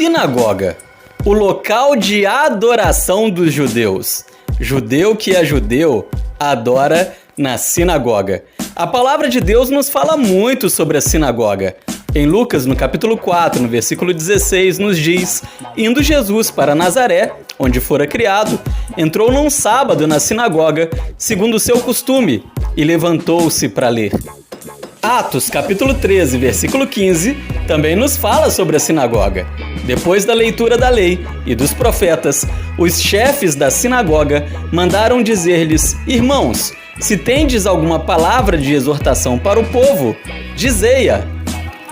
Sinagoga, o local de adoração dos judeus. Judeu que é judeu, adora na sinagoga. A palavra de Deus nos fala muito sobre a sinagoga. Em Lucas, no capítulo 4, no versículo 16, nos diz: indo Jesus para Nazaré, onde fora criado, entrou num sábado na sinagoga, segundo o seu costume, e levantou-se para ler. Atos, capítulo 13, versículo 15, também nos fala sobre a sinagoga. Depois da leitura da lei e dos profetas, os chefes da sinagoga mandaram dizer-lhes: irmãos, se tendes alguma palavra de exortação para o povo, dizei-a.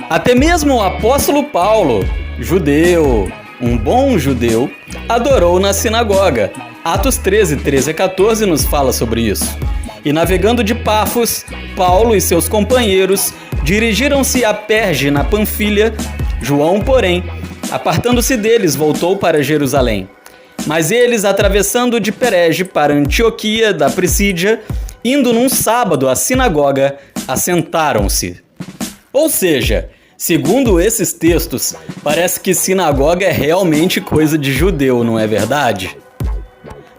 Até mesmo o apóstolo Paulo, judeu, um bom judeu, adorou na sinagoga. Atos 13, 13 a 14 nos fala sobre isso. E navegando de Pafos, Paulo e seus companheiros dirigiram-se a Perge, na Panfilha. João, porém, apartando-se deles, voltou para Jerusalém. Mas eles, atravessando de Perege para Antioquia da Prisídia, indo num sábado à sinagoga, assentaram-se. Ou seja, segundo esses textos, parece que sinagoga é realmente coisa de judeu, não é verdade?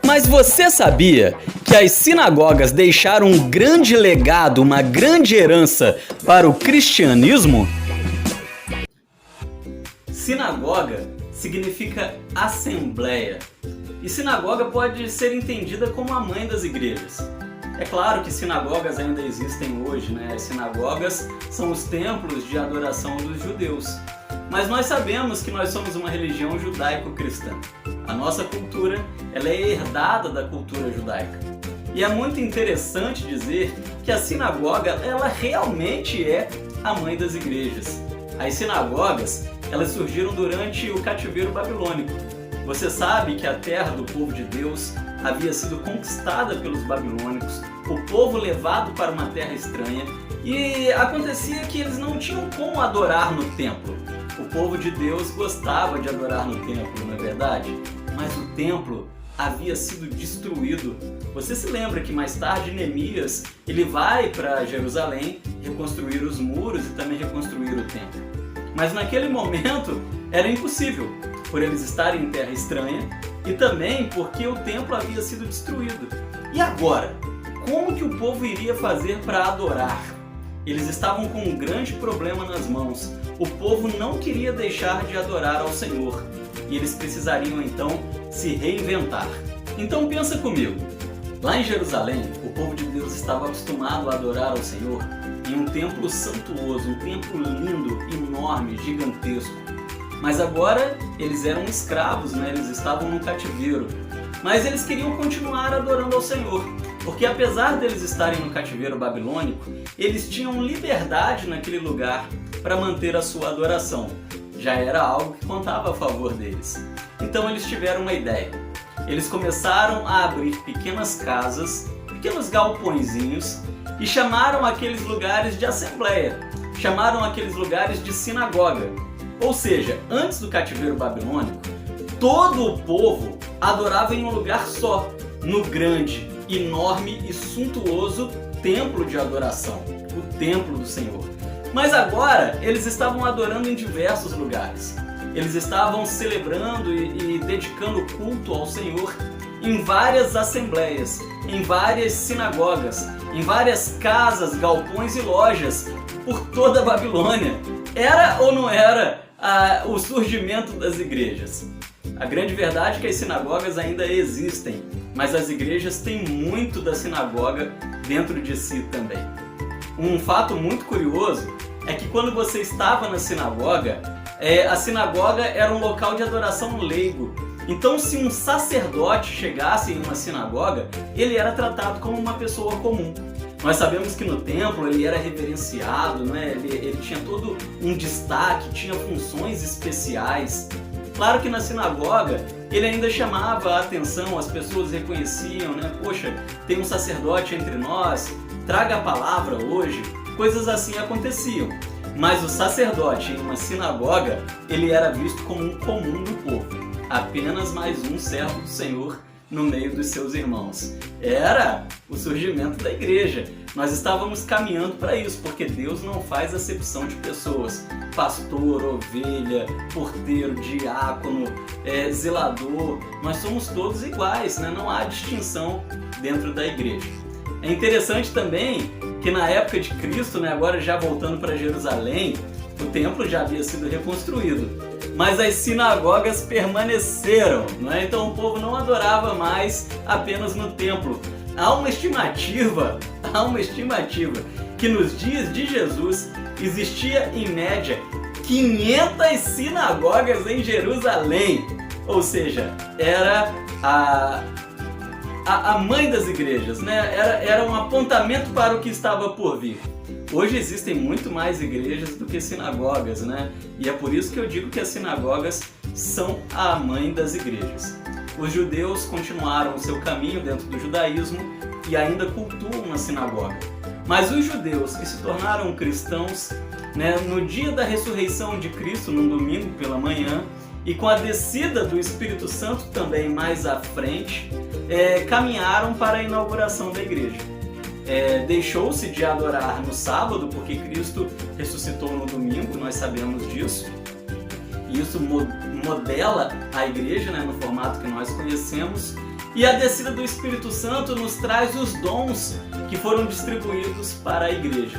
Mas você sabia que as sinagogas deixaram um grande legado, uma grande herança para o cristianismo? Sinagoga significa assembleia. E sinagoga pode ser entendida como a mãe das igrejas. É claro que sinagogas ainda existem hoje, né? As sinagogas são os templos de adoração dos judeus. Mas nós sabemos que nós somos uma religião judaico-cristã. A nossa cultura, ela é herdada da cultura judaica. E é muito interessante dizer que a sinagoga, ela realmente é a mãe das igrejas. As sinagogas, elas surgiram durante o cativeiro babilônico. Você sabe que a terra do povo de Deus havia sido conquistada pelos babilônicos, o povo levado para uma terra estranha, e acontecia que eles não tinham como adorar no templo. O povo de Deus gostava de adorar no templo, não é verdade? Mas o templo havia sido destruído. Você se lembra que mais tarde Neemias, ele vai para Jerusalém reconstruir os muros e também reconstruir o templo. Mas naquele momento era impossível, por eles estarem em terra estranha e também porque o templo havia sido destruído. E agora? Como que o povo iria fazer para adorar? Eles estavam com um grande problema nas mãos. O povo não queria deixar de adorar ao Senhor e eles precisariam então se reinventar. Então pensa comigo, lá em Jerusalém, o povo de Deus estava acostumado a adorar ao Senhor em um templo santuoso, um templo lindo, enorme, gigantesco. Mas agora eles eram escravos, né? Eles estavam no cativeiro. Mas eles queriam continuar adorando ao Senhor, porque apesar deles estarem no cativeiro babilônico, eles tinham liberdade naquele lugar para manter a sua adoração. Já era algo que contava a favor deles. Então eles tiveram uma ideia. Eles começaram a abrir pequenas casas, pequenos galpõezinhos, e chamaram aqueles lugares de assembleia, chamaram aqueles lugares de sinagoga. Ou seja, antes do cativeiro babilônico, todo o povo adorava em um lugar só, no grande, enorme e suntuoso templo de adoração, o templo do Senhor. Mas agora eles estavam adorando em diversos lugares. Eles estavam celebrando e dedicando culto ao Senhor em várias assembleias, em várias sinagogas, em várias casas, galpões e lojas por toda a Babilônia. Era ou não era o surgimento das igrejas? A grande verdade é que as sinagogas ainda existem, mas as igrejas têm muito da sinagoga dentro de si também. Um fato muito curioso é que quando você estava na sinagoga, a sinagoga era um local de adoração leigo. Então, se um sacerdote chegasse em uma sinagoga, ele era tratado como uma pessoa comum. Nós sabemos que no templo ele era reverenciado, né? Ele tinha todo um destaque, tinha funções especiais. Claro que na sinagoga ele ainda chamava a atenção, as pessoas reconheciam, né? Poxa, tem um sacerdote entre nós, traga a palavra hoje. Coisas assim aconteciam. Mas o sacerdote em uma sinagoga, ele era visto como um comum do povo. Apenas mais um servo do Senhor no meio dos seus irmãos. Era o surgimento da igreja. Nós estávamos caminhando para isso, porque Deus não faz acepção de pessoas. Pastor, ovelha, porteiro, diácono, zelador, nós somos todos iguais, né? Não há distinção dentro da igreja. É interessante também que na época de Cristo, né, agora já voltando para Jerusalém, o templo já havia sido reconstruído, mas as sinagogas permaneceram, né? Então o povo não adorava mais apenas no templo. Há uma estimativa que nos dias de Jesus existia em média 500 sinagogas em Jerusalém, ou seja, era a mãe das igrejas, né? Era um apontamento para o que estava por vir. Hoje existem muito mais igrejas do que sinagogas, né? E é por isso que eu digo que as sinagogas são a mãe das igrejas. Os judeus continuaram o seu caminho dentro do judaísmo e ainda cultuam na sinagoga. Mas os judeus que se tornaram cristãos, né, no dia da ressurreição de Cristo, num domingo pela manhã, e com a descida do Espírito Santo também mais à frente, caminharam para a inauguração da igreja. Deixou-se de adorar no sábado, porque Cristo ressuscitou no domingo, nós sabemos disso. Isso modela a igreja, né, no formato que nós conhecemos. E a descida do Espírito Santo nos traz os dons que foram distribuídos para a igreja.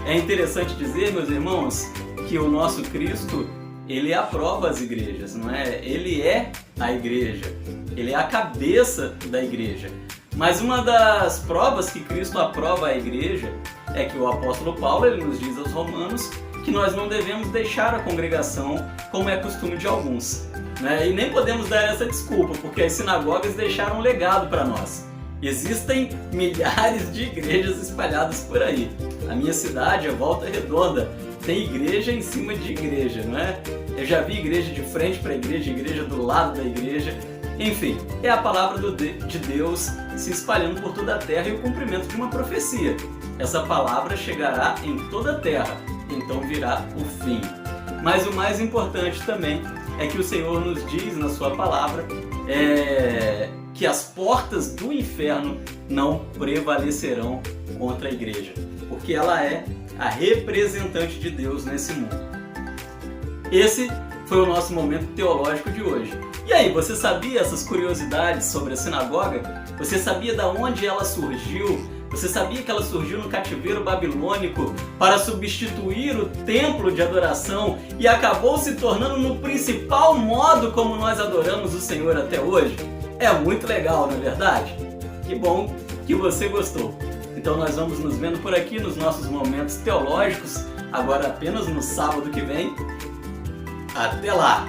É interessante dizer, meus irmãos, que o nosso Cristo, ele aprova as igrejas, não é? Ele é a igreja, ele é a cabeça da igreja. Mas uma das provas que Cristo aprova a igreja é que o apóstolo Paulo, ele nos diz aos Romanos que nós não devemos deixar a congregação como é costume de alguns, né? E nem podemos dar essa desculpa, porque as sinagogas deixaram um legado para nós. Existem milhares de igrejas espalhadas por aí. A minha cidade, a Volta Redonda, tem igreja em cima de igreja, não é? Eu já vi igreja de frente para igreja do lado da igreja. Enfim, é a palavra de Deus se espalhando por toda a terra e o cumprimento de uma profecia. Essa palavra chegará em toda a terra, então virá o fim. Mas o mais importante também é que o Senhor nos diz na sua palavra que as portas do inferno não prevalecerão contra a igreja, porque ela é a representante de Deus nesse mundo. Esse foi o nosso momento teológico de hoje. E aí, você sabia essas curiosidades sobre a sinagoga? Você sabia de onde ela surgiu? Você sabia que ela surgiu no cativeiro babilônico para substituir o templo de adoração e acabou se tornando no principal modo como nós adoramos o Senhor até hoje? É muito legal, não é verdade? Que bom que você gostou. Então nós vamos nos vendo por aqui nos nossos momentos teológicos, agora apenas no sábado que vem. Até lá!